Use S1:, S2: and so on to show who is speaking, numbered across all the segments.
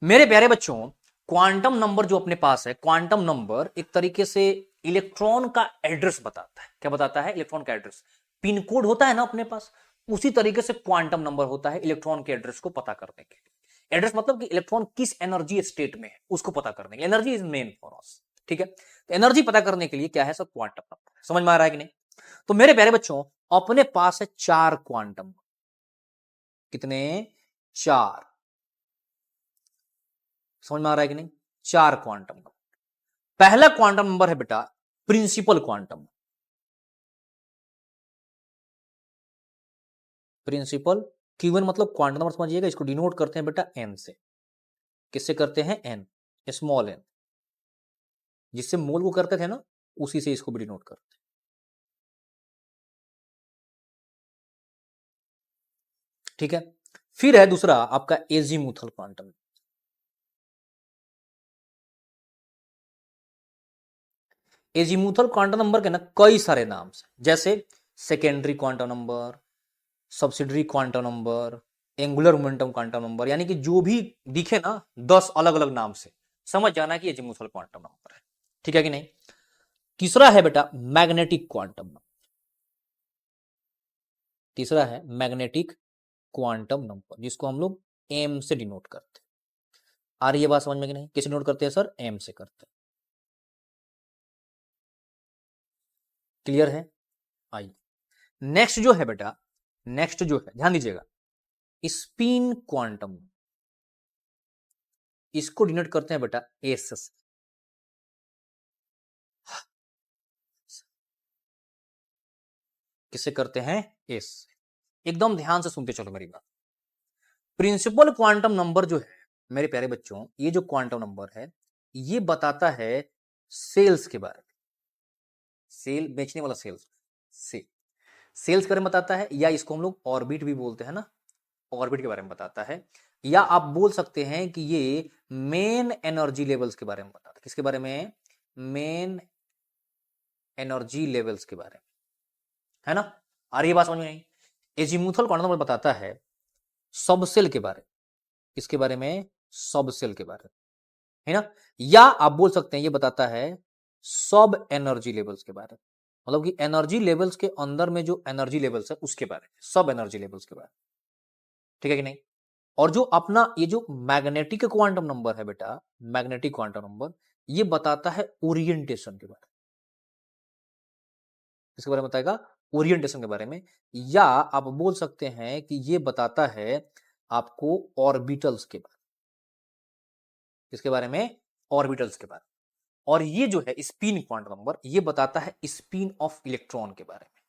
S1: मेरे प्यारे बच्चों, क्वांटम नंबर जो अपने पास है, क्वांटम नंबर एक तरीके से इलेक्ट्रॉन का एड्रेस बताता है। क्या बताता है? इलेक्ट्रॉन का एड्रेस। पिन कोड होता है ना अपने पास, उसी तरीके से क्वांटम नंबर होता है इलेक्ट्रॉन के एड्रेस को पता करने के लिए। एड्रेस मतलब कि इलेक्ट्रॉन किस एनर्जी स्टेट में है उसको पता करने के लिए। Energy is main for us. ठीक है, तो एनर्जी पता करने के लिए क्या है सर? Quantum number. समझ में आ रहा है कि नहीं? तो मेरे प्यारे बच्चों, अपने पास है 4 क्वांटम। कितने? 4। समझ में आ रहा है कि नहीं? 4 क्वांटम नंबर। पहला क्वांटम नंबर है बेटा प्रिंसिपल क्वांटम। प्रिंसिपल क्यूएन मतलब क्वांटम नंबर समझिएगा, इसको डिनोट करते हैं बेटा एन से। किससे करते हैं? N, small N. जिससे मोल को करते थे ना, उसी से इसको भी डिनोट करते हैं। ठीक है, फिर है दूसरा आपका azimuthal quantum. Azimuthal quantum number के ना कई सारे नाम से, जैसे secondary quantum number, subsidiary quantum number, angular momentum quantum number, यानी कि जो भी दिखे ना 10 अलग अलग नाम से समझ जाना कि एजीमुथल क्वांटम नंबर है। ठीक है कि नहीं? तीसरा है बेटा मैग्नेटिक क्वांटम नंबर। तीसरा है मैग्नेटिक क्वांटम नंबर, जिसको हम लोग एम से डिनोट करते हैं। आ रही है बात समझ में कि नहीं? किसे डिनोट करते हैं सर? एम से करते हैं। क्लियर है? आइए नेक्स्ट जो है बेटा, नेक्स्ट जो है ध्यान दीजिएगा, स्पिन क्वांटम। इसको डिनोट करते हैं बेटा एस से। किससे करते हैं? एस। एकदम ध्यान से सुनते चलो मेरी बात। प्रिंसिपल क्वांटम नंबर जो है मेरे प्यारे बच्चों, ये जो क्वांटम नंबर है ये बताता है सेल्स के बारे में। सेल बेचने वाला सेल्स से सेल्स के बारे में बताता है, या इसको हम लोग ऑर्बिट भी बोलते हैं ना, ऑर्बिट के बारे में बताता है। या आप बोल सकते हैं कि ये मेन एनर्जी लेवल्स के बारे में बताता है। किसके बारे में? मेन एनर्जी लेवल्स के बारे में, है ना? आ रही है बात समझ में? नहीं? एजीमुथल क्वांटम नंबर बताता है सबसेल के बारे में। किसके बारे में? सबसेल के बारे में, है ना? या आप बोल सकते हैं ये बताता है सब एनर्जी लेवल्स के बारे में, मतलब कि एनर्जी लेवल्स के अंदर में जो एनर्जी लेवल्स है उसके बारे में, सब एनर्जी लेवल्स के बारे में। ठीक है कि नहीं? और जो अपना ये जो मैग्नेटिक क्वांटम नंबर है बेटा, मैग्नेटिक क्वांटम नंबर, ये बताता है ओरिएंटेशन के बारे में। इसके बारे में बताएगा ओरिएंटेशन के बारे में। या आप बोल सकते हैं कि ये बताता है आपको ऑर्बिटल्स के बारे में। इसके बारे में? ऑर्बिटल्स के बारे में। और ये जो है स्पिन क्वांटम नंबर, ये बताता है स्पिन ऑफ इलेक्ट्रॉन के बारे में।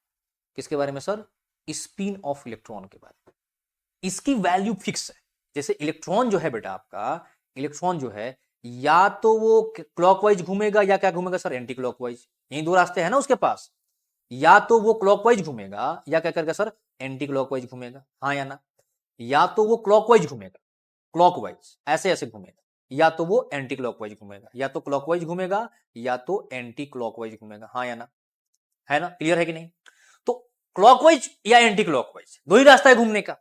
S1: किसके बारे में सर? स्पिन ऑफ इलेक्ट्रॉन के बारे में। इसकी वैल्यू फिक्स है। जैसे इलेक्ट्रॉन जो है बेटा आपका, इलेक्ट्रॉन जो है या तो वो क्लॉकवाइज घूमेगा या क्या घूमेगा सर? Anti clockwise. यही दो रास्ते हैं ना उसके पास। या तो वो क्लॉकवाइज घूमेगा या क्या करेगा सर? एंटी क्लॉकवाइज घूमेगा। हाँ या ना? या तो वो क्लॉकवाइज घूमेगा, क्लॉकवाइज ऐसे ऐसे घूमेगा, या तो वो एंटी क्लॉकवाइज घूमेगा। या तो क्लॉकवाइज घूमेगा या तो एंटी क्लॉकवाइज घूमेगा। हाँ या ना? है ना? क्लियर है कि नहीं? तो क्लॉकवाइज या एंटी क्लॉकवाइज दो ही रास्ता है घूमने का।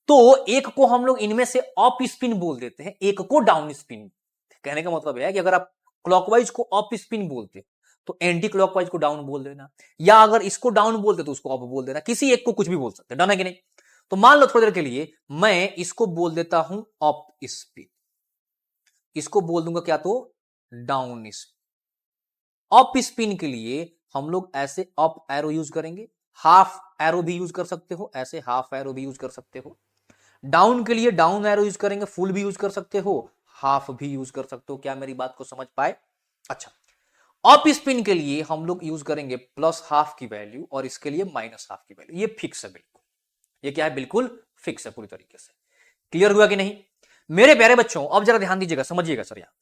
S1: तो एक को हम लोग इनमें से अप स्पिन बोल देते हैं, एक को डाउन स्पिन। कहने का मतलब है कि अगर आप क्लॉकवाइज को अप स्पिन बोलते तो एंटी क्लॉकवाइज को डाउन बोल देना, या अगर इसको डाउन बोलते तो उसको अप बोल देना। किसी एक को कुछ भी बोल सकते, डन है कि नहीं? तो मान लो थोड़ी देर के लिए मैं इसको बोल देता हूं अप स्पिन, इसको बोल दूंगा क्या? तो डाउन स्पिन। अप स्पिन के लिए हम लोग ऐसे अप एरो यूज करेंगे, हाफ एरो भी यूज कर सकते हो, ऐसे हाफ एरो भी यूज कर सकते हो। डाउन के लिए डाउन एरो यूज करेंगे, फुल भी यूज कर सकते हो, हाफ भी यूज कर सकते हो। क्या मेरी बात को समझ पाए? अच्छा, अप स्पिन के लिए हम लोग यूज करेंगे प्लस हाफ की वैल्यू, और इसके लिए माइनस हाफ की वैल्यू। ये फिक्स है बिल्कुल। ये क्या है? बिल्कुल फिक्स है पूरी तरीके से। क्लियर हुआ कि नहीं मेरे प्यारे बच्चों? अब जरा ध्यान दीजिएगा, समझिएगा सर। यहां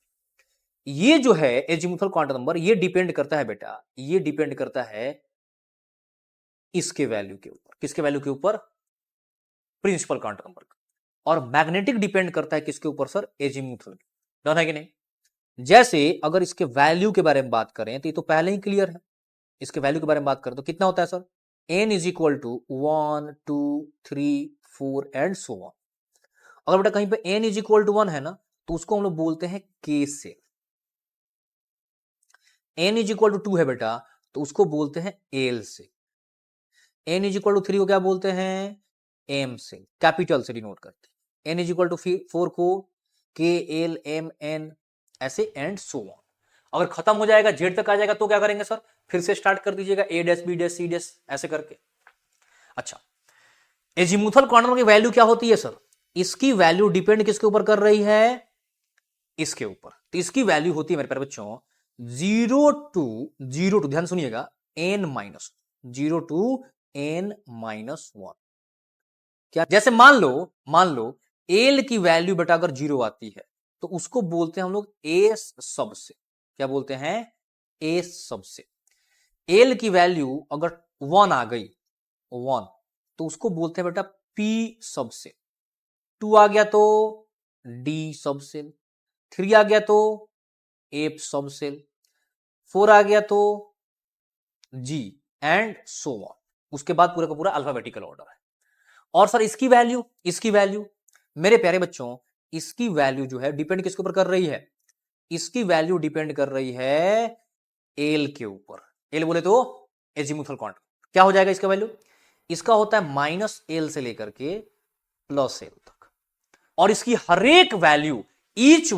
S1: ये जो है एजीमुथल क्वांटम नंबर, ये डिपेंड करता है बेटा, ये डिपेंड करता है इसके वैल्यू के ऊपर। किसके वैल्यू के ऊपर? प्रिंसिपल क्वांटम नंबर का। और मैग्नेटिक डिपेंड करता है किसके ऊपर सर? एजीमुथल। डन है कि नहीं? जैसे अगर इसके वैल्यू के बारे में बात करें तो ये तो पहले ही क्लियर है। इसके वैल्यू के बारे में बात करें तो कितना होता है sir? n is equal to 1 2 3 4 and so on. अगर बेटा कहीं पे n इज इक्वल टू 1 है ना, तो उसको हम लोग बोलते हैं K shell. n is equal to 2 है बेटा, तो उसको बोलते हैं L shell. n is equal to 3 को क्या बोलते हैं? एम सेल, कैपिटल से डिनोट करते हैं। n इज इक्वल टू 4 को के एल एम एन, ऐसे एंड सो ऑन। अगर खत्म हो जाएगा, जेड तक आ जाएगा, तो क्या करेंगे सर? फिर से स्टार्ट कर दीजिएगा, A dash B dash C dash ऐसे करके। अच्छा, एजीमुथल क्वांटम की वैल्यू क्या होती है सर? इसकी वैल्यू डिपेंड किसके ऊपर कर रही है? इसके ऊपर। तो इसकी वैल्यू होती है मेरे प्यारे बच्चों 0 टू ध्यान सुनिएगा n-0 टू n-1। क्या? जैसे मान लो एल की वैल्यू बेटा अगर 0 आती है तो उसको बोलते हैं हम लोग ए सबसे। क्या बोलते हैं? ए सबसे। एल की वैल्यू अगर 1 आ गई, 1, तो उसको बोलते हैं बेटा पी सबसे। 2 आ गया तो डी सबसेल, 3 आ गया तो एफ सबसेल, 4 आ गया तो जी, एंड सो ऑन। उसके बाद पूरा का पूरा अल्फाबेटिकल ऑर्डर है। और सर इसकी वैल्यू मेरे प्यारे बच्चों, इसकी वैल्यू जो है डिपेंड किसके ऊपर कर रही है? इसकी वैल्यू डिपेंड कर रही है एल के ऊपर। एल बोले तो एजीमुथल क्वांटम। क्या हो जाएगा इसका वैल्यू? इसका होता है -L से लेकर के +L तक। और इसकी हर एक value, each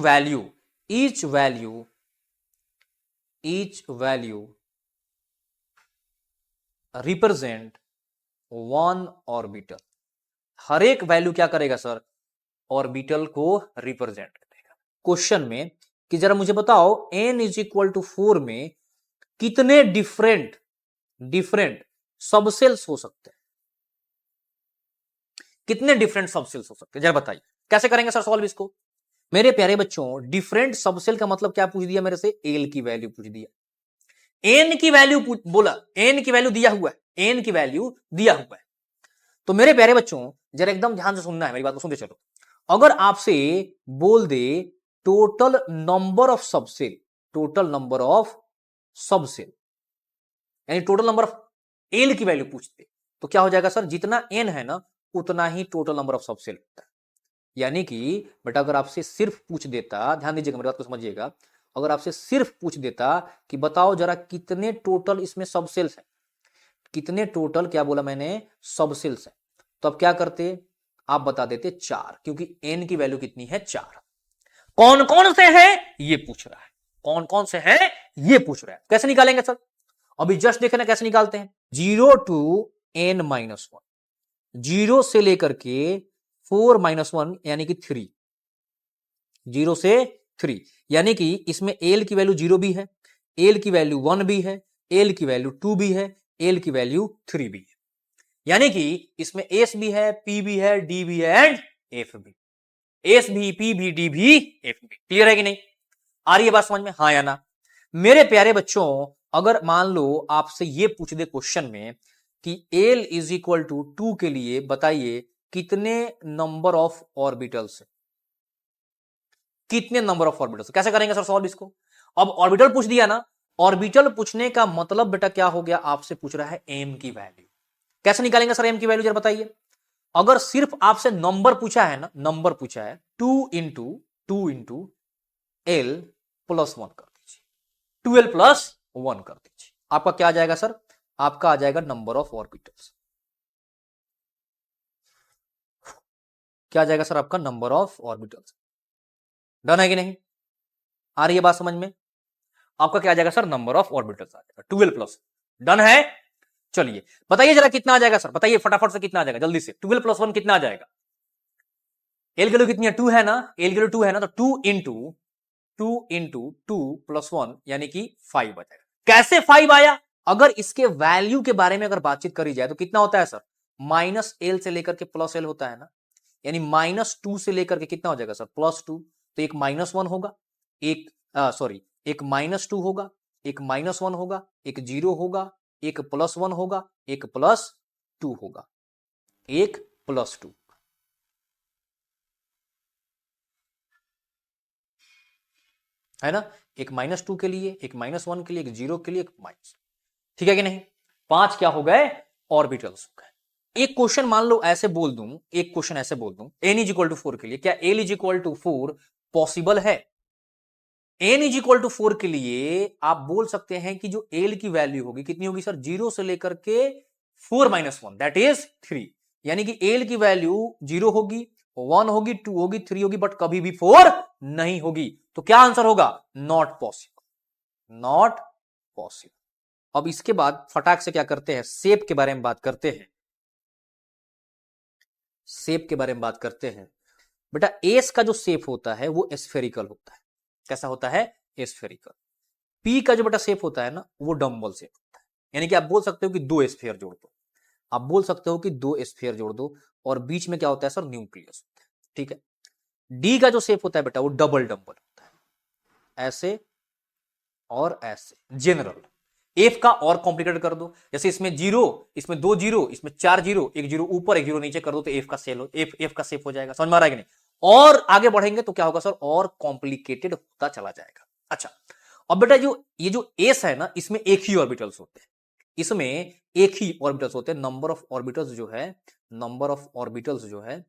S1: value represent 1 orbital. हर एक वैल्यू क्या करेगा सर? ऑर्बिटल को रिप्रेजेंट करेगा। क्वेश्चन में कि जरा मुझे बताओ n इज इक्वल टू 4 में कितने डिफरेंट सबसेल्स हो सकते हैं? कितने डिफरेंट सबसेल्स हो सकते हैं, जरा बताइए। कैसे करेंगे सर सॉल्व इसको? मेरे प्यारे बच्चों, डिफरेंट सबसेल का मतलब क्या पूछ दिया मेरे से? एल की वैल्यू पूछ दिया। एन की वैल्यू बोला, एन की वैल्यू दिया हुआ है, एन की वैल्यू दिया हुआ है। तो मेरे प्यारे बच्चों जरा एकदम ध्यान से सुनना है, मेरी बात को सुनते चलो। अगर आपसे बोल दे टोटल नंबर ऑफ सबसेल, यानी टोटल नंबर ऑफ एल की वैल्यू पूछते, तो क्या हो जाएगा सर? जितना एन है ना उतना ही टोटल नंबर ऑफ सबसेल होता है। यानी कि बेटा अगर आपसे सिर्फ पूछ देता, ध्यान दीजिएगा मेरी बात को समझिएगा, अगर आपसे सिर्फ पूछ देता कि बताओ जरा कितने टोटल इसमें सबसेल्स हैं, कितने टोटल, क्या बोला मैंने? सबसेल्स हैं, तो अब क्या करते? आप बता देते 4, क्योंकि n की वैल्यू कितनी है? 4। कौन कौन से है ये पूछ रहा है, कौन कौन से है ये पूछ रहा है। कैसे निकालेंगे सर? अभी जस्ट देखे ना कैसे निकालते हैं। 0 टू n-1, 0 से लेकर के 4-1 यानी कि 3, 0 से 3, यानी कि इसमें एल की वैल्यू 0 भी है, एल की वैल्यू 1 भी है, एल की वैल्यू 2 भी है, एल की वैल्यू 3 भी है। यानी कि इसमें एस भी है, पी भी है, डी भी है एंड एफ भी। एस भी, पी भी, डी भी, एफ भी। क्लियर है कि नहीं? आ रही है बात समझ में? हाँ या ना? मेरे प्यारे बच्चों अगर मान लो आपसे ये पूछ दे क्वेश्चन में कि एल इज इक्वल टू 2 के लिए बताइए कितने नंबर ऑफ ऑर्बिटल्स है, कितने नंबर ऑफ ऑर्बिटल्स, कैसे करेंगे सर सॉल्व इसको? अब ऑर्बिटल पूछ दिया ना, ऑर्बिटल पूछने का मतलब बेटा क्या हो गया? आपसे पूछ रहा है एम की वैल्यू। कैसे निकालेंगे सर एम की वैल्यू, जरा बताइए। अगर सिर्फ आपसे नंबर पूछा है ना, नंबर पूछा है 2 इंटू एल प्लस 1 कर दीजिए, 2l प्लस 1 कर दीजिए। आपका क्या आ जाएगा सर? आपका आ जाएगा नंबर ऑफ ऑर्बिटल्स। क्या आ जाएगा सर? आपका नंबर ऑफ ऑर्बिटल्स। डन है कि नहीं? आ रही है बात समझ में? आपका क्या आ जाएगा सर? नंबर ऑफ ऑर्बिटल्स आ जाएगा 12 प्लस। डन है? चलिए बताइए जरा कितना आ जाएगा सर, बताइए फटाफट से कितना आ जाएगा जल्दी से। 12 प्लस 1 कितना आ जाएगा? एल की वैल्यू कितनी है? 2 है ना, एल की वैल्यू 2 है ना, तो 2 इंटू 2 प्लस 1 यानी कि 5 आ जाएगा। कैसे 5 आया? अगर इसके वैल्यू के बारे में अगर बातचीत करी जाए तो कितना होता है सर? -L से लेकर के +L होता है ना, यानी -2 से लेकर के कितना हो जाएगा सर? +2। तो एक -1 होगा, एक एक -2 होगा, एक -1 होगा, एक 0 होगा, एक +1 होगा, एक +2 होगा, एक +2। है ना? एक -2 के लिए, एक -1 के लिए, एक 0 के लिए, एक माइनस। ठीक है कि नहीं? 5 क्या हो गए? ऑर्बिटल्स हो गए। एक क्वेश्चन मान लो ऐसे बोल दूं, एक क्वेश्चन ऐसे बोल दूं n इज इक्वल टू 4 के लिए, क्या l is equal to 4 possible है। n इज इक्वल टू 4 के लिए आप बोल सकते हैं कि जो l की वैल्यू होगी कितनी होगी सर, 0 से लेकर के 4 - 1 दैट इज 3, यानी कि l की वैल्यू 0 होगी, 1 होगी, 2 होगी, 3 होगी, बट कभी भी 4 नहीं होगी। तो क्या आंसर होगा, नॉट पॉसिबल, नॉट पॉसिबल। अब इसके बाद फटाक से क्या करते हैं, शेप के बारे में बात करते हैं, शेप के बारे में बात करते हैं। बेटा एस का जो शेप होता है वो स्फेरिकल होता है। कैसा होता है, स्फेरिकल। पी का जो बेटा शेप होता है ना वो डम्बल शेप होता है, यानी कि आप बोल सकते हो कि दो स्फीयर जोड़ दो, आप बोल सकते हो कि दो स्फीयर जोड़ दो और बीच में क्या होता है सर, न्यूक्लियस होता है। ठीक है। डी का जो शेप होता है बेटा वो डबल डम्बल होता है, ऐसे और ऐसे जनरल। एफ का और कॉम्प्लिकेटेड कर दो, जैसे इसमें 0, इसमें 2 0, इसमें 4 0, एक 0 ऊपर एक 0 नीचे कर दो तो एफ का सेल एफ का शेप हो जाएगा। समझ में आ रहा है कि नहीं? और आगे बढ़ेंगे तो क्या होगा सर, और कॉम्प्लिकेटेड होता चला जाएगा। अच्छा, अब बेटा जो ये जो एस है ना इसमें एक ही ऑर्बिटल्स होते हैं, इसमें एक ही ऑर्बिटल्स होते हैं। नंबर ऑफ ऑर्बिटल्स जो है, नंबर ऑफ ऑर्बिटल्स जो है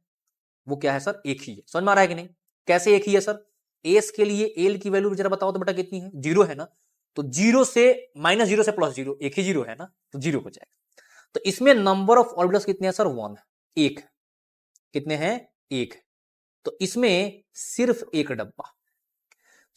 S1: वो क्या है सर, एक ही है। समझ में आ रहा है कि नहीं? कैसे एक ही है सर, एस के लिए एल की वैल्यू जरा बताओ तो बेटा कितनी है, 0 है ना, तो 0 से -0 से +0, एक ही 0 है ना, तो 0 हो जाएगा। तो इसमें नंबर ऑफ ऑर्बिटल्स कितने हैं सर, 1 है, 1 है। कितने हैं, 1 है। तो इसमें सिर्फ एक डब्बा।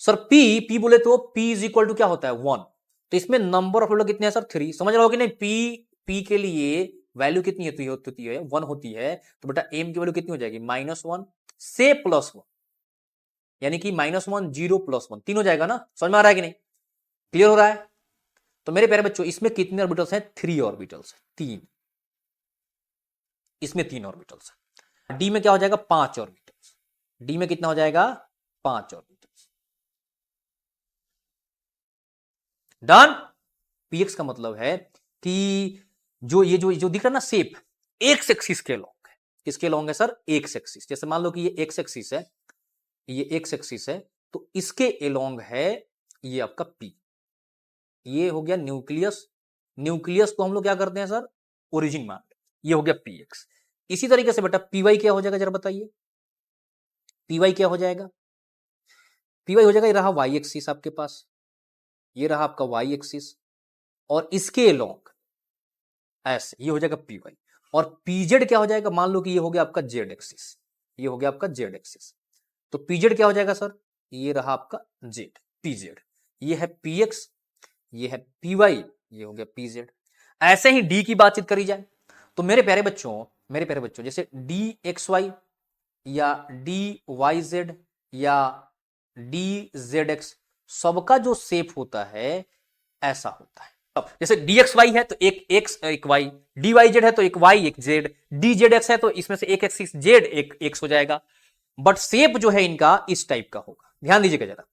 S1: सर पी बोले तो पी इज इक्वल टू क्या होता है, 1, तो इसमें नंबर ऑफ ऑर्बिटल कितने हैं सर, 3। समझ रहे हो कि नहीं? पी के लिए वैल्यू कितनी होती है, 1 होती है, तो बेटा एम की वैल्यू कितनी हो जाएगी, -1 से +1, यानी कि -1 0 +1 3 हो जाएगा ना। समझ में आ रहा है कि नहीं, क्लियर हो रहा है? तो मेरे प्यारे बच्चों इसमें कितने ऑर्बिटल्स हैं, 3 ऑर्बिटल्स, 3, इसमें 3 ऑर्बिटल्स है। डी में क्या हो जाएगा, 5 ऑर्बिटल्स, डी में कितना हो जाएगा, 5 ऑर्बिटल्स। डन। पीएक्स का मतलब है कि जो ये जो दिख रहा है ना शेप, एक्स एक्सिस के लॉन्ग है। किसके लॉन्ग है सर, एक्स एक्सिस। जैसे मान लो कि ये एक्स एक्सिस है, ये एक्स एक्सिस है, तो इसके एलोंग है ये आपका पी, ये हो गया न्यूक्लियस। न्यूक्लियस को हम लोग क्या करते हैं सर, ओरिजिन मान, ये हो गया पीएक्स। इसी तरीके से बेटा पीवाई क्या हो जाएगा जरा बताइए, पीवाई क्या हो जाएगा, पीवाई हो जाएगा, ये रहा वाई एक्सिस आपके पास, ये रहा आपका वाई एक्सिस, और इसके एलोंग ऐसे ये हो जाएगा पीवाई। और पीजेड क्या हो जाएगा, मान लो कि ये हो गया आपका जेड एक्सिस, ये हो गया आपका जेड एक्सिस, तो पीजेड क्या हो जाएगा सर, ये रहा आपका जेड, पीजेड। ये है पीएक्स, ये है पीवाई, ये हो गया पीजेड। ऐसे ही डी की बातचीत करी जाए तो मेरे प्यारे बच्चों जैसे डी एक्स वाई या डी वाई जेड या डी जेड एक्स, सबका जो शेप होता है ऐसा होता है। अब जैसे डी एक्स वाई है तो एक एक्स एक वाई, डी वाई जेड है तो एक वाई एक जेड, डी जेड एक्स है तो इसमें से एक एक्सिस जेड एक एक्स हो जाएगा। बट शेप जो है इनका इस टाइप का होगा, ध्यान दीजिएगा जरा,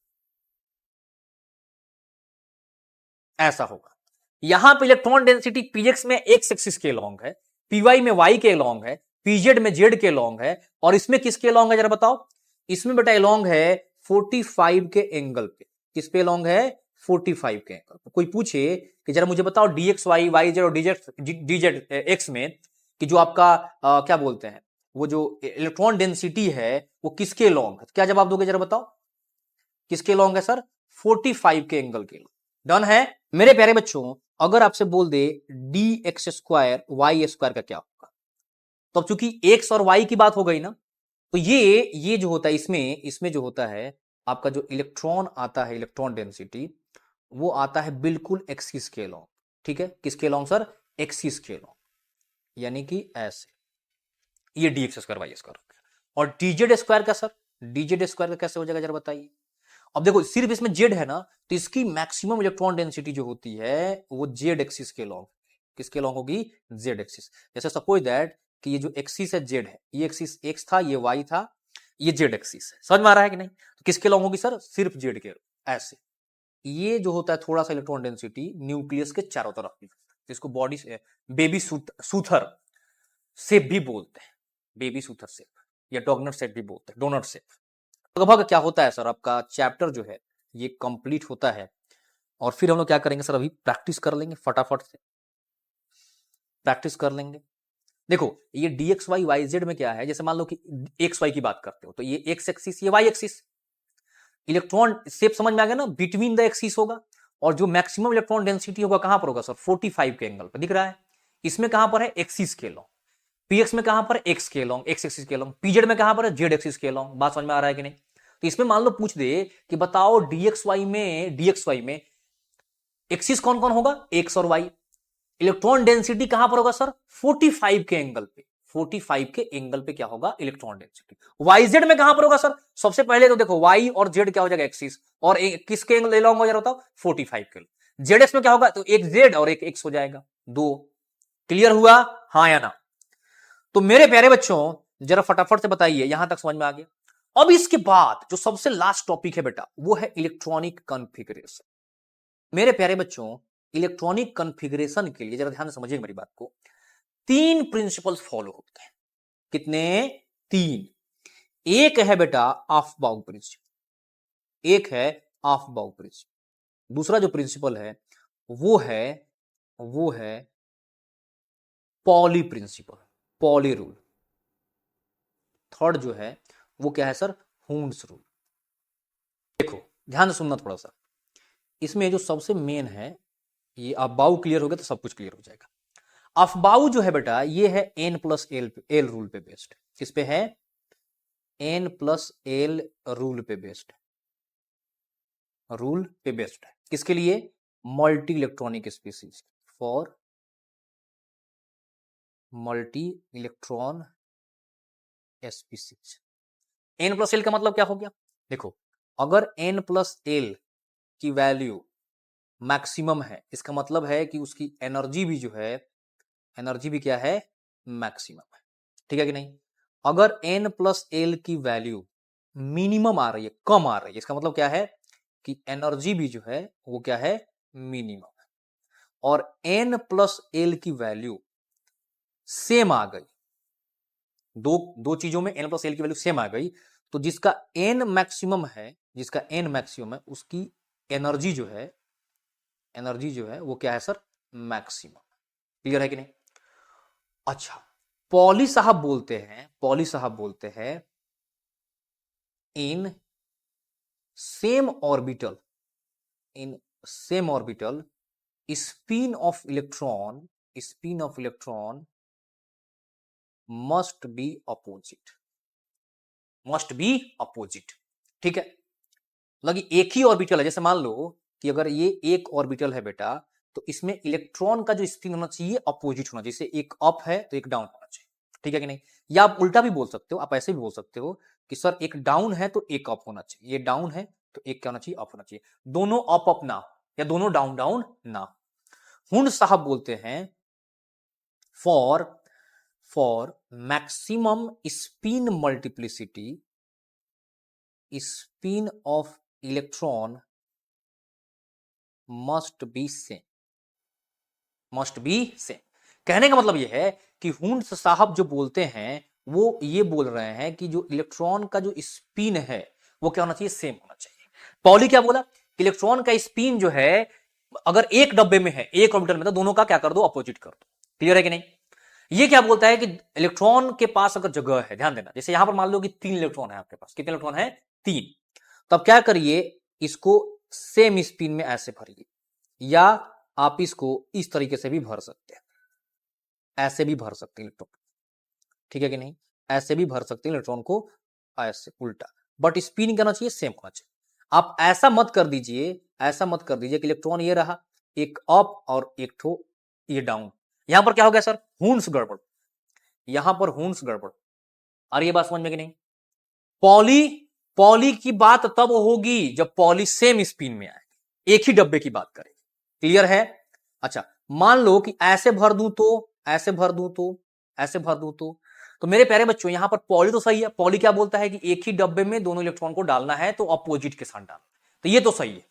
S1: ऐसा होगा। यहां पे इलेक्ट्रॉन डेंसिटी पीएक्स में एक्स एक्सिस के लॉन्ग है, पीवाई में वाई के लॉन्ग है, पीजेड में जेड के लॉन्ग है, और इसमें किसके लॉन्ग है जरा बताओ, इसमें बेटा लॉन्ग है 45 के एंगल पे। किस पे लॉन्ग है, 45 के एंगल पे। कोई पूछे कि जरा मुझे बताओ डीएक्स वाई, वाई जेड और डीजेड एक्स में कि जो आपका क्या बोलते हैं वो जो इलेक्ट्रॉन डेंसिटी है वो किसके लॉन्ग है, क्या जवाब दोगे जरा बताओ, किसके लॉन्ग है सर, 45 के एंगल के लॉन्ग। डन है। मेरे प्यारे बच्चों अगर आपसे बोल दे d x square Y square का क्या होगा, तो अब चूंकि एक्स और वाई की बात हो गई ना, तो ये जो होता है इसमें जो होता है आपका जो इलेक्ट्रॉन आता है, इलेक्ट्रॉन डेंसिटी वो आता है बिल्कुल एक्सिस के लॉन्ग। ठीक है, किसके लॉन्ग सर, एक्सिस के लॉन्ग, यानी कि ऐसे, ये D x square Y square. और डीजेड स्क्वायर का सर, डीजेड स्क्वायर का कैसे हो जाएगा जरा बताइए। अब देखो सिर्फ इसमें जेड है ना, तो इसकी मैक्सिमम इलेक्ट्रॉन डेंसिटी जो होती है वो जेड एक्सिस के लॉन्ग, किसके लॉन्ग होगी, जेड एक्सिस। जैसे सपोज दैट कि ये जो एक्सिस है जेड है, ये एक्सिस एक्स था, ये वाई था, ये जेड एक्सिस है। समझ में आ रहा है कि नहीं? तो किसके लॉन्ग होगी सर, सिर्फ जेड के, ऐसे। ये जो होता है थोड़ा सा इलेक्ट्रॉन डेंसिटी न्यूक्लियस के चारों तरफ भी, जिसको बॉडी से बेबी सूथर शेप भी बोलते हैं, बेबी सूथर शेप या डोगनट शेप भी बोलते हैं, डोनट शेप। लगभग क्या होता है सर, आपका चैप्टर जो है ये कंप्लीट होता है और फिर हम लोग क्या करेंगे सर, अभी प्रैक्टिस कर लेंगे, फटाफट से प्रैक्टिस कर लेंगे। देखो ये D X Y Y Z में क्या है, जैसे मान लो कि एक्स वाई की बात करते हो तो ये एक्स एक्सिस, ये वाई एक्सिस, इलेक्ट्रॉन शेप समझ में आ गया ना, बिटवीन द एक्सिस होगा, और जो मैक्सिमम इलेक्ट्रॉन डेंसिटी होगा कहां पर होगा सर, 45 के एंगल पर दिख रहा है। इसमें कहां पर है, एक्सिस के लॉन्ग। पीएक्स में कहां पर, एक्स के लॉन्ग, एक्स एक्सिस के लॉन्ग। पीजेड में कहां पर है, जेड एक्सिस के लॉन्ग। बात समझ में आ रहा है कि नहीं? तो इसमें मान लो पूछ दे कि बताओ डीएक्सवाई में एक्सिस कौन कौन होगा, एक्स और वाई। इलेक्ट्रॉन डेंसिटी कहां पर होगा सर, 45 के एंगल पे। 45 के एंगल पे क्या होगा, इलेक्ट्रॉन डेंसिटी। वाईजेड में कहां पर होगा सर, सबसे पहले तो देखो वाई और जेड क्या हो जाएगा, एक्सिस, और किसके एंगल ले लॉन्ग हो जा रहा होता, 45 के। जेड एक्स में क्या होगा, तो एक जेड और एक एक्स हो जाएगा, दो। क्लियर हुआ, हाँ या ना? तो मेरे प्यारे बच्चों जरा फटाफट से बताइए, यहां तक समझ में आ गया। अब इसके बाद जो सबसे लास्ट टॉपिक है बेटा, वो है इलेक्ट्रॉनिक कॉन्फ़िगरेशन। मेरे प्यारे बच्चों, इलेक्ट्रॉनिक कॉन्फ़िगरेशन के लिए जरा ध्यान से समझिए मेरी बात को। 3 प्रिंसिपल्स फॉलो होते हैं। कितने, 3। एक है बेटा ऑफ-बाउ प्रिंसिपल, एक है ऑफ-बाउ प्रिंसिपल। दूसरा जो प्रिंसिपल है वो है Pauli principle, Pauli rule. Third जो है वो क्या है सर, हुंड्स रूल। देखो ध्यान से सुनना थोड़ा सा, इसमें जो सबसे मेन है, ये ऑफ-बाउ क्लियर हो गया तो सब कुछ क्लियर हो जाएगा। ऑफ-बाउ जो है बेटा, ये है n+l रूल पे बेस्ड। किस पे है, n+l रूल पे बेस्ड, रूल पे बेस्ड है। किसके लिए, multi electronic species, for multi electron species. n+l का मतलब क्या हो गया, देखो अगर n+l की वैल्यू मैक्सिमम है, इसका मतलब है कि उसकी एनर्जी भी जो है, एनर्जी भी क्या है, मैक्सिमम है। ठीक है कि नहीं? अगर n+l की वैल्यू मिनिमम आ रही है, कम आ रही है, इसका मतलब क्या है कि एनर्जी भी जो है वो क्या है, मिनिमम है। और n+l की वैल्यू सेम आ गई, दो चीजों में n+l की वैल्यू सेम आ गई, तो जिसका n मैक्सिमम है, उसकी एनर्जी जो है वो क्या है सर, मैक्सिमम। क्लियर है कि नहीं? अच्छा, पॉली साहब बोलते हैं in same orbital spin off electron must be opposite. ठीक है, लगी एक ही ऑर्बिटल है, जैसे मान लो कि अगर ये एक ऑर्बिटल है बेटा, तो इसमें इलेक्ट्रॉन का जो स्पिन होना चाहिए अपोजिट होना चाहिए, जैसे एक अप है तो एक डाउन होना चाहिए। ठीक है कि नहीं? या आप उल्टा भी बोल सकते हो, आप ऐसे भी बोल सकते हो कि सर एक डाउन है तो एक अप होना चाहिए, ये डाउन है तो एक क्या होना चाहिए, अप होना चाहिए। दोनों अप ना, या दोनों डाउन ना। हुंड साहब बोलते हैं for maximum spin multiplicity, spin off electron must be same. कहने का मतलब यह है कि हुंड्स साहब जो बोलते हैं वो ये बोल रहे हैं कि जो इलेक्ट्रॉन का जो स्पिन है वो क्या होना चाहिए, सेम होना चाहिए। पॉली क्या बोला, इलेक्ट्रॉन का स्पिन जो है अगर एक डब्बे में है, एक ऑर्बिटल में, तो दोनों का क्या कर दो, अपोजिट कर दो। क्लियर है कि नहीं? ये क्या बोलता है कि इलेक्ट्रॉन के पास अगर जगह है, ध्यान देना, जैसे यहां पर मान लो कि 3 इलेक्ट्रॉन है आपके पास, कितने इलेक्ट्रॉन है, 3। तब क्या करिए, इसको सेम स्पिन में ऐसे भरिए, या आप इसको इस तरीके से भी भर सकते हैं, ऐसे भी भर सकते हैं इलेक्ट्रॉन। ठीक है कि नहीं? ऐसे भी भर सकते हैं इलेक्ट्रॉन को, ऐसे उल्टा, बट स्पिन करना चाहिए, सेम होना चाहिए। आप ऐसा मत कर दीजिए कि इलेक्ट्रॉन ये रहा एक अप और एक ठो ये डाउन। यहां पर क्या हो गया सर, हुंड्स गड़बड़, यहां पर हुंड्स गड़बड़। और ये बात समझ में कि नहीं? पॉली की बात तब होगी जब पॉली सेम स्पिन में आए, एक ही डब्बे की बात करें। क्लियर है? अच्छा, मान लो कि ऐसे भर दूं तो मेरे प्यारे बच्चों यहां पर पॉली तो सही है। पॉली क्या बोलता है कि एक ही डब्बे में दोनों इलेक्ट्रॉन को डालना है तो अपोजिट के साथ डालना, तो ये तो सही है,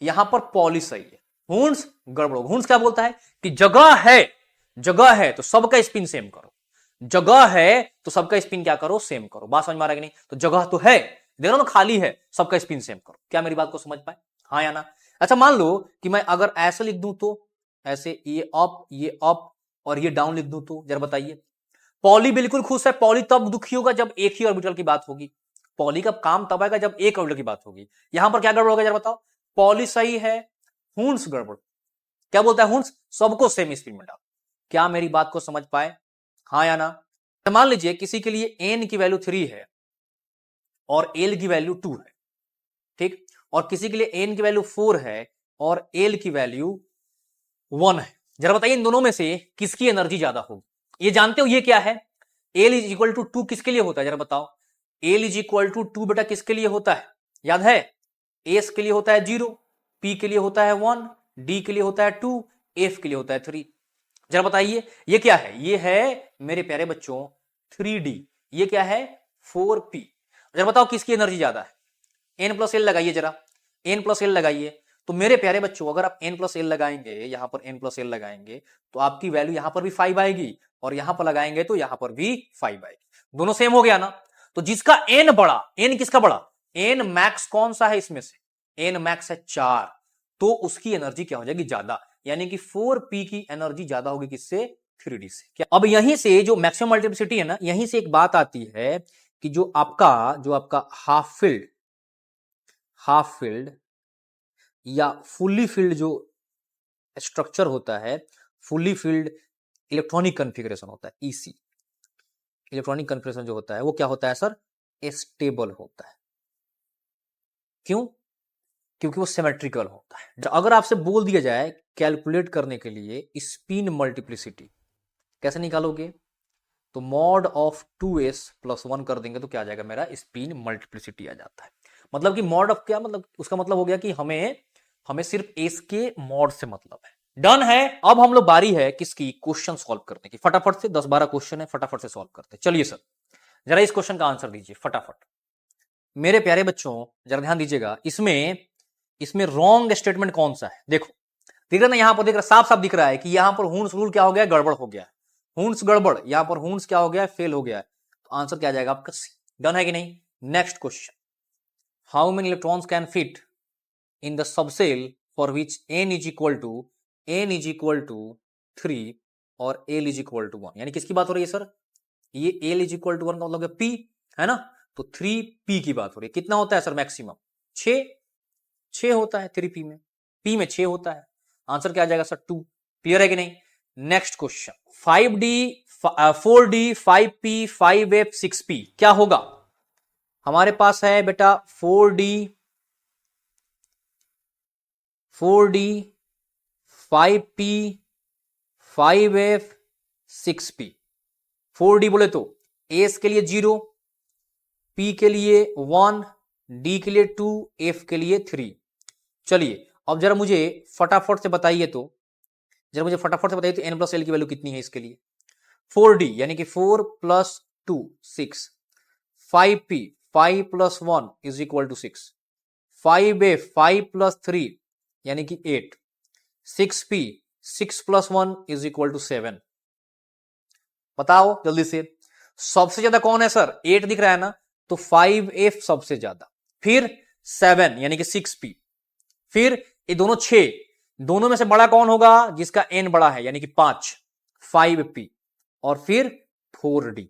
S1: यहां पर पॉली सही है। हुंड्स गड़बड़। हुंड्स क्या बोलता है कि जगह है तो सबका स्पिन सेम करो, जगह है तो सबका स्पिन क्या करो, सेम करो। बात समझ में आ रहा है कि नहीं? तो जगह तो है, दे रहा ना, खाली है, सबका स्पिन सेम करो। क्या मेरी बात को समझ पाए, हाँ या ना? अच्छा, मान लो कि मैं अगर ऐसे लिख दूं, तो ऐसे ये अप और ये डाउन लिख दूं, तो जरा बताइए। पॉली बिल्कुल खुश है, पॉली तब दुखी होगा जब एक ही ऑर्बिटल की बात होगी, पॉली का काम तब आएगा जब एक ऑर्बिटल की बात होगी। यहां पर क्या गड़बड़ होगा जरा बताओ? पॉली सही है, हुंस गड़बड़। क्या बोलता है हुंस? सबको सेम स्पीड में डाल। क्या मेरी बात को समझ पाए, हाँ या ना? मान लीजिए किसी के लिए एन की वैल्यू 3 है और एल की वैल्यू 2 है, ठीक, और किसी के लिए एन की वैल्यू 4 है और एल की वैल्यू 1 है। जरा बताइए इन दोनों में से किसकी एनर्जी ज्यादा होगी? ये जानते हो ये क्या है? एल इज इक्वल टू 2 किसके लिए होता है जरा बताओ? एल इज इक्वल टू 2 बेटा किसके लिए होता है? याद है? एस के लिए होता है 0, पी के लिए होता है 1, डी के लिए होता है 2, एफ के लिए होता है 3। जरा बताइए ये क्या है? ये है मेरे प्यारे बच्चों 3D। ये क्या है? 4P। जरा बताओ किसकी एनर्जी ज्यादा है? एन प्लस एल लगाइए जरा, एन प्लस एल लगाइए। तो मेरे प्यारे बच्चों अगर आप एन प्लस एल लगाएंगे, यहां पर एन प्लस एल लगाएंगे तो आपकी वैल्यू यहां पर भी 5 आएगी और यहां पर लगाएंगे तो यहां पर भी 5 आएगी। दोनों सेम हो गया ना? तो जिसका एन बड़ा, एन किसका बड़ा? एन मैक्स कौन सा है इसमें से? एन मैक्स है 4, तो उसकी एनर्जी क्या हो जाएगी? ज्यादा, यानी कि 4P की एनर्जी ज्यादा होगी किससे? 3D से। क्या अब यहीं से जो मैक्सिमम मल्टीप्लिसिटी है ना, यहीं से एक बात आती है कि जो आपका हाफ फील्ड या फुल्ली फील्ड जो स्ट्रक्चर होता है, फुल्ली फील्ड इलेक्ट्रॉनिक कॉन्फ़िगरेशन होता है, ईसी इलेक्ट्रॉनिक कॉन्फ़िगरेशन जो होता है वो क्या होता है सर? स्टेबल होता है। क्यों? क्योंकि वो सिमेट्रिकल होता है। अगर आपसे बोल दिया जाए कैलकुलेट करने के लिए स्पिन मल्टीप्लिसिटी, कैसे निकालोगे? तो मॉड ऑफ 2s प्लस 1 कर देंगे तो क्या आ जाएगा? मेरा स्पिन मल्टीप्लिसिटी आ जाता है। मतलब कि मॉड ऑफ क्या मतलब? उसका मतलब हो गया कि हमें सिर्फ एस के मॉड से मतलब है। डन है। अब हम लोग बारी है किसकी? क्वेश्चन सॉल्व करने की। फटाफट से 10-12 क्वेश्चन है, फटाफट से सॉल्व करते हैं। चलिए सर जरा इस क्वेश्चन का आंसर दीजिए फटाफट। मेरे प्यारे बच्चों जरा ध्यान दीजिएगा, इसमें रॉन्ग स्टेटमेंट कौन सा है? देखो दिख रहा ना, यहां पर दिख रहा, साफ साफ दिख रहा है कि यहां पर हुंस रूल क्या हो गया? गड़बड़ हो गया। हुंस गड़बड़, यहां पर हुंस क्या हो गया? फेल हो गया। तो आंसर क्या आ जाएगा आपका? सी। डन है कि नहीं? Next question, how many electrons can fit in the subshell for which n is equal to 3 और l इज इक्वल टू 1। यानी किसकी बात हो रही है सर? ये l इज इक्वल टू 1 का मतलब p है ना, तो 3p की बात हो रही है। कितना होता है सर मैक्सिमम? 6 होता है 3p में, p में 6 होता है। आंसर क्या आ जाएगा सर? 2। क्लियर है कि नहीं? Next question, 5d 4d 5p 5f 6p क्या होगा? हमारे पास है बेटा 4d 5p 5f 6p। 4d बोले तो एस के लिए 0, p के लिए 1, d के लिए 2, f के लिए 3। चलिए अब जरा मुझे फटाफट से बताइए तो n प्लस एल की वैल्यू कितनी है इसके लिए? 4d यानी कि 4 plus 2 6, 5p 5 plus 1 is equal to 6, 5f 5 plus 3 यानी कि 8, 6p 6 plus 1 is equal to 7। बताओ जल्दी से, सबसे ज्यादा कौन है सर? 8 दिख रहा है ना, तो 5f सबसे ज्यादा, फिर 7 यानी कि 6p, फिर ये दोनों 6, दोनों में से बड़ा कौन होगा? जिसका n बड़ा है यानी कि 5, 5p, और फिर 4d।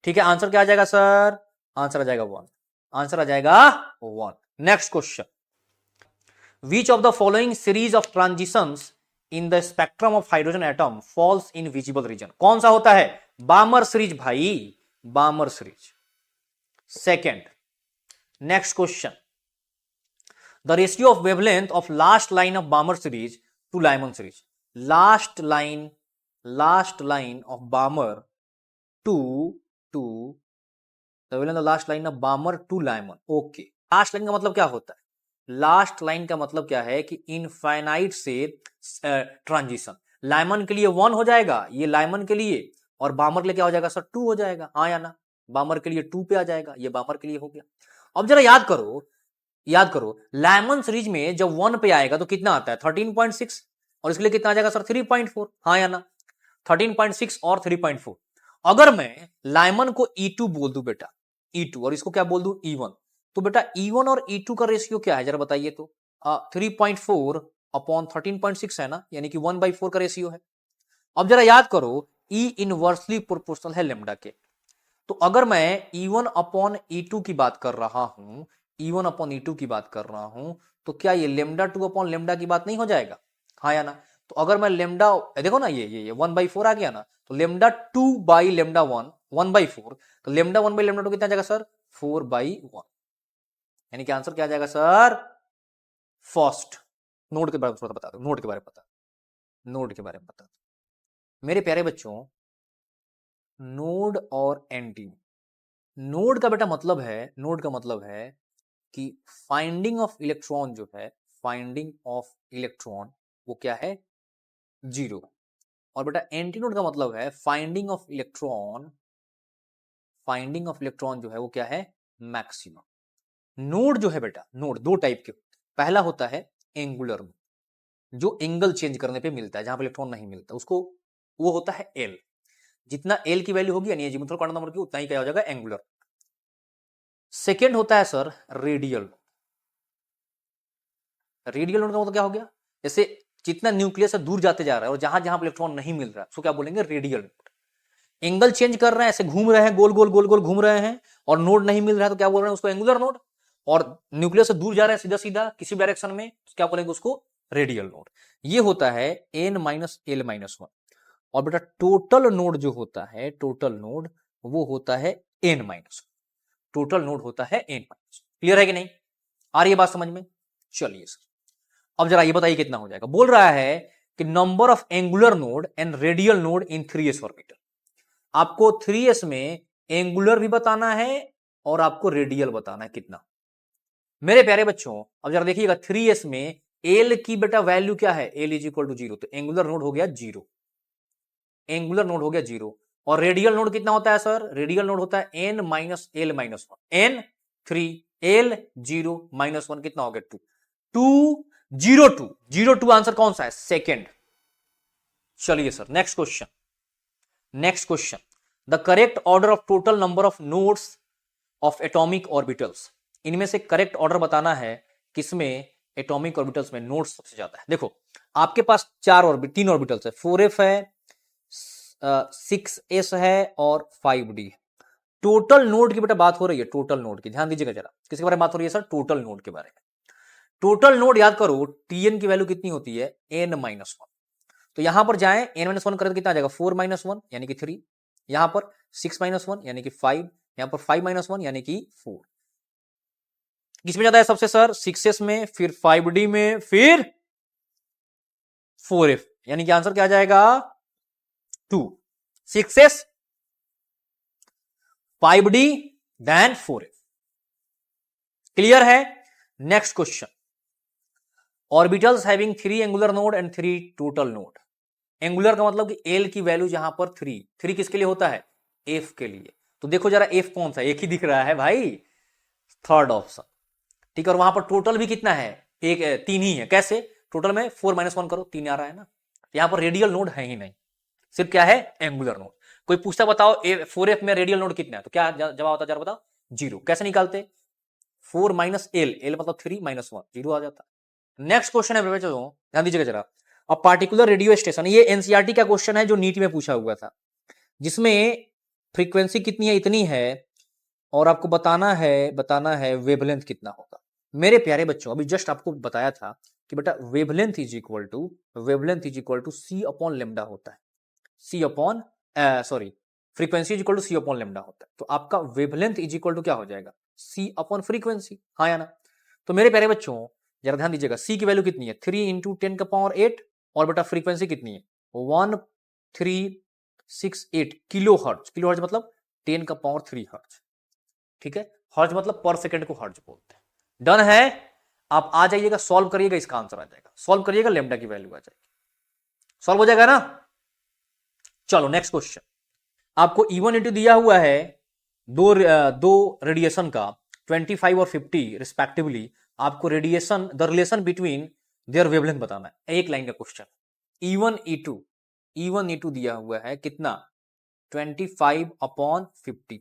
S1: ठीक है, आंसर क्या आ जाएगा सर? आंसर आ जाएगा 1। आंसर आ जाएगा 1। Next question, which of the following series of transitions in the spectrum of hydrogen atom falls in visible region? कौन सा होता है? बामर सीरीज भाई, बामर series. Second, next question, the ratio of wavelength of last line of Balmer series to Lyman series. last line of Balmer to the wavelength of last line of Balmer to Lyman. okay, last line का मतलब क्या होता है? Last line का मतलब क्या है कि इनफाइनाइट से ट्रांजिशन। लाइमन के लिए 1 हो जाएगा ये लाइमन के लिए, और बामर के लिए क्या हो जाएगा सर? 2 हो जाएगा, हाँ या ना? बामर के लिए 2 पे आ जाएगा, ये बामर के लिए हो गया। अब जरा याद करो लाइमन सीरीज में जब 1 पे आएगा तो कितना आता है? 13.6, और इसके लिए कितना आ जाएगा सर? 3.4, हाँ या ना? 13.6 और 3.4। अगर मैं लाइमन को E2 बोल दूं बेटा, E2, और इसको क्या बोल दूं? E1, तो बेटा E1 और E2 का रेशियो क्या है जरा बताइए तो? 3.4 अपॉन 13.6 है ना, यानी कि 1/4 का रेशियो है। अब जरा याद करो, E इनवर्सली प्रोपोर्शनल है लेमडा के, तो अगर मैं E1 अपॉन E2 की बात कर रहा हूं, E1 अपॉन E2 की बात कर रहा हूं, तो क्या ये लेमडा 2 अपॉन लेमडा की बात नहीं हो जाएगा? हाँ या ना? तो अगर मैं लेमडा, देखो ना, ये 1/4 आ गया ना, तो लेमडा 2 बाई लेमडा 1/4, तो लेमडा 1 बाई लेमडा 2 कितना आ जाएगा सर? 4/1। यानी कि आंसर क्या आ जाएगा सर? फर्स्ट। नोड के बारे में थोड़ा बता दो, नोड के बारे में बता, नोड के बारे में बता दो मेरे प्यारे बच्चों। नोड और एंटी, नोड का बेटा मतलब है, नोड का मतलब है कि फाइंडिंग ऑफ इलेक्ट्रॉन जो है, फाइंडिंग ऑफ इलेक्ट्रॉन वो क्या है? जीरो। और बेटा एंटी नोड का मतलब है finding of electron, finding of electron जो है वो क्या है? मैक्सिमम। नोड जो है बेटा, नोड दो टाइप के, पहला होता है एंगुलर नोड, जो एंगल चेंज करने पे मिलता है, जहां पे इलेक्ट्रॉन नहीं मिलता उसको, वो होता है एल। जितना एल की वैल्यू होगी यानी एजीमुथल क्वांटम नंबर की, उतना ही क्या हो जाएगा? एंगुलर। सेकेंड होता है सर रेडियल। रेडियल नोड का मतलब क्या हो गया? जैसे जितना न्यूक्लियस से दूर जाते जा रहा है और जहां जहां इलेक्ट्रॉन नहीं मिल रहा है उसको क्या बोलेंगे? Radial node. एंगल चेंज कर रहे हैं, ऐसे घूम रहे हैं, गोल गोल गोल गोल घूम रहे हैं और नोड नहीं मिल रहा है तो क्या बोल रहे हैं? उसको एंगुलर नोड। और न्यूक्लियस से दूर जा रहे हैं सीधा सीधा किसी डायरेक्शन में तो क्या बोलेंगे? उसको रेडियल नोड। ये होता है n-l-1। और बेटा टोटल नोड जो होता है, टोटल नोड वो होता है n-, टोटल नोड होता है n-। क्लियर है कि नहीं? आ रही है बात समझ में? चलिए सर, अब जरा ये बताइए कितना हो जाएगा। बोल रहा है कि number of angular node and radial node in 3s orbital. आपको 3s में एंगुलर भी बताना है और आपको रेडियल बताना है कितना। मेरे प्यारे बच्चों अब जरा देखिएगा, 3s में एल की बेटा वैल्यू क्या है? एल इज इक्वल टू 0, तो एंगुलर नोड हो गया 0, एंगुलर नोड हो गया 0। और रेडियल नोड कितना होता है सर? रेडियल नोड होता है n-l-1, n 3, l 0 -1 कितना हो गया? 2, 2 0 2 आंसर कौन सा है? सेकेंड। चलिए sir next question, next question. The correct order of total number of nodes of atomic orbitals. इनमें से करेक्ट ऑर्डर बताना है किसमें एटॉमिक ऑर्बिटल्स में नोड्स सबसे ज्यादा है। देखो आपके पास तीन ऑर्बिटल्स है, 4f है, 6s है और 5d है। टोटल नोड की बेटा बात हो रही है, टोटल नोड की, ध्यान दीजिएगा जरा। किसके बारे में बात हो रही है सर? टोटल नोड के बारे में। टोटल नोड याद करो, tn की वैल्यू कितनी होती है? n-1। तो यहां पर जाएं, n-1 करें तो कितना आ जाएगा? 4-1 यानी कि 3, यहां पर 6-1 यानी कि 5, यहां पर 5-1 यानी कि 4। किसमें ज्यादा है सबसे सर? 6s में, फिर 5d में, फिर 4f। यानी कि आंसर क्या आ जाएगा? 2, 6s 5d then 4f। Clear है? Next question. Orbitals having 3 angular node and 3 total node. Angular का मतलब कि एल की वैल्यू जहां पर 3 किसके लिए होता है? एफ के लिए। तो देखो जरा एफ कौन सा, एक ही दिख रहा है भाई, थर्ड ऑप्शन। ठीक है, और वहां पर टोटल भी कितना है? एक 3 ही है। कैसे? टोटल में 4-1 करो, 3 आ रहा है ना। यहां पर रेडियल नोड है ही नहीं, सिर्फ क्या है? Angular node. कोई पूछता बताओ 4f में रेडियल नोड कितना है, तो क्या जवाब होता? जरा बताओ। 0। कैसे निकालते? 4 - l मतलब 3 - 1, 0 आ जाता। नेक्स्ट क्वेश्चन है बच्चों, ध्यान दीजिएगा जरा। अ पार्टिकुलर रेडियो स्टेशन, ये एनसीईआरटी का क्वेश्चन है जो नीट में पूछा हुआ था, जिसमें फ्रीक्वेंसी कितनी है? इतनी है, और आपको बताना है वेवलेंथ कितना होगा। मेरे प्यारे बच्चों अभी जस्ट आपको बताया था कि बेटा wavelength is equal to c upon lambda होता है। C upon sorry, frequency is equal to c upon lambda होता है। तो आपका वेवलेंथ इज इक्वल टू क्या हो जाएगा? सी अपॉन फ्रीक्वेंसी। हाँ या ना? तो मेरे प्यारे बच्चों जरा ध्यान दीजिएगा, सी की वैल्यू कितनी है? 3 × 10⁸, और बेटा फ्रीक्वेंसी कितनी है? 1368 किलो हर्ट्ज। किलो हर्ट्ज मतलब 10⁻³ हर्ट्ज। ठीक है, हर्ट्ज मतलब पर सेकंड को हर्ट्ज बोलते हैं। डन है? आप आ जाइएगा, सॉल्व करिएगा, इसका आंसर आ जाएगा। सॉल्व करिएगा, लेमडा की वैल्यू आ जाएगी। सॉल्व हो जाएगा ना? चलो नेक्स्ट क्वेश्चन। आपको E1 E2 दिया हुआ है, दो रेडिएशन का 25 और 50 रिस्पेक्टिवली। आपको radiation, the relation between their wavelength बताना है। एक लाइन का क्वेश्चन। E1 E2 दिया हुआ है कितना? 25/50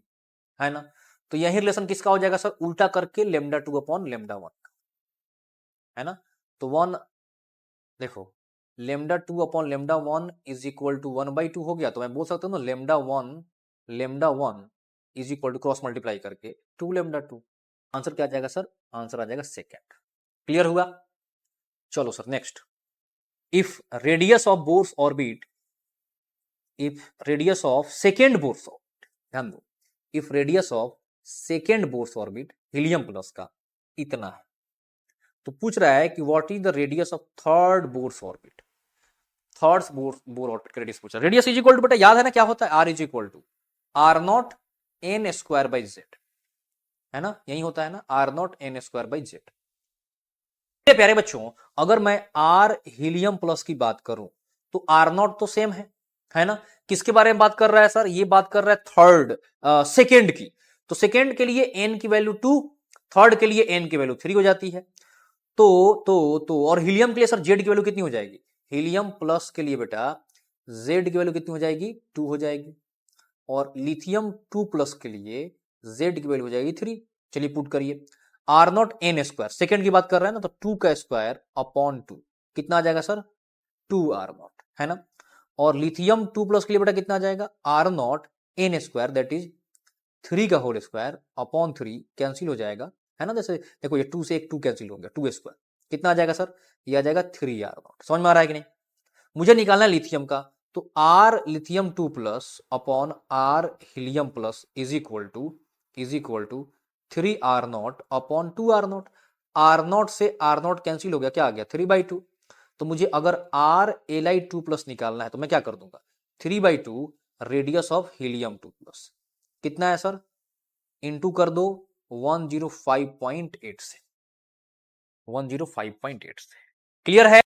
S1: है ना? तो यही रिलेशन किसका हो जाएगा सर? उल्टा करके λ2/λ1 है ना? तो 1 देखो, λ2/λ1 इज इक्वल टू 1/2 हो गया, तो मैं बोल सकता हूं ना λ1 is equal to cross multiply करके 2 लैम्डा 2। आंसर क्या आ जाएगा सर? आंसर आ जाएगा सेकेंड। क्लियर हुआ? चलो sir next, if radius of Bohr's orbit, if radius of second Bohr's orbit, ध्यान दो, if radius of second Bohr's orbit helium plus का इतना है, तो पूछ रहा है कि what is the radius of third Bohr's orbit. Third Bohr orbit का रेडियस पूछा। रेडियस इज इक्वल टू, बेटा याद है ना क्या होता है, R is equal to R naught N square by Z, है ना, यही होता है ना, R naught N square by Z. प्यारे बच्चों, अगर मैं आर हीलियम प्लस की बात करूं तो आर नॉट तो सेम है ना। किसके बारे में बात कर रहा है सर? ये बात कर रहा है थर्ड सेकेंड की। तो सेकेंड के लिए एन की वैल्यू 2, थर्ड के लिए एन की वैल्यू 3 हो जाती है। तो और हीलियम के लिए सर जेड की वैल्यू कितनी हो जाएगी? हीलियम प्लस के लिए बेटा जेड की वैल्यू कितनी हो जाएगी? 2 हो जाएगी। और लिथियम 2 प्लस के लिए जेड की वैल्यू हो जाएगी 3। चलिए पुट करिए, R naught N square, second की बात कर रहे हैं ना, तो 2 का स्क्वायर अपॉन 2 कितना आ जाएगा सर? 2 आर नॉट, है ना। और लिथियम 2 प्लस के लिए बेटा कितना आ जाएगा? R naught N square that is 3 का होल स्क्वायर अपॉन 3 कैंसिल हो जाएगा, है ना। जैसे देखो ये 2 से एक 2 कैंसिल हो गया, 2 स्क्वायर कितना आ जाएगा सर? ये आ जाएगा 3 आर नॉट। समझ में आ रहा है कि नहीं? मुझे निकालना है लिथियम का, तो R lithium 2 plus upon R helium plus is equal to 3 R naught upon 2 R naught. R naught से आर नॉट कैंसिल हो गया, क्या आ गया? 3/2। तो मुझे अगर आर एल 2 प्लस निकालना है तो मैं क्या कर दूंगा? 3/2 रेडियस ऑफ हीलियम 2 प्लस कितना है सर? इंटू कर दो 105.8 से, 105.8 से। क्लियर है?